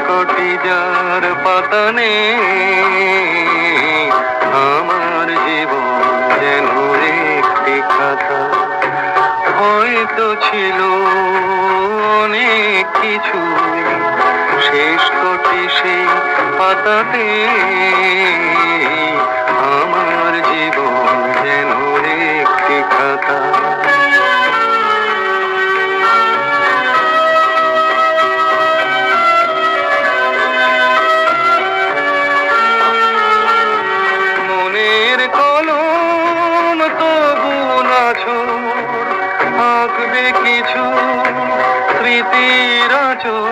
কোটি যার পাতা নেই, আমার জীবন যেন একটি খাতা। হয়তো ছিল অনেক কিছু, শেষ কোটি সেই পাতাতে, আমার জীবন যেন একটি খাতা। মনের কলম তবু নাছোড়, আঁকবে কিছু স্মৃতির আঁচড়।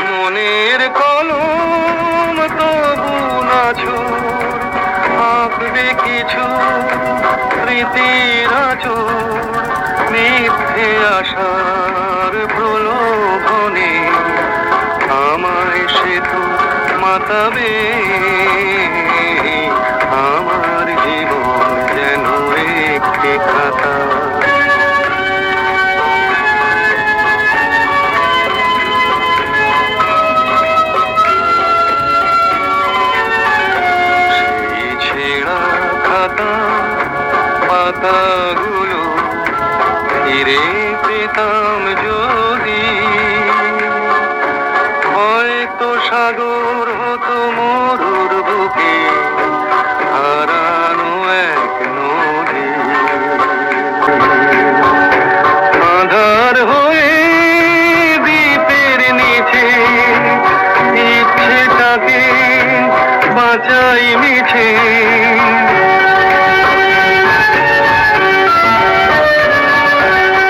মনের কলম তবু নাছোড়, আঁকবে কিছু স্মৃতির আঁচড়। মিথ্যে আশার প্রলোভনে আমায় সে তো মাতাবে, আমার জীবন যেন একটি খাতা। সেই ছেঁড়া খাতা পাতাগুলো ফিরে পেতাম যদি, হয়তো সাগর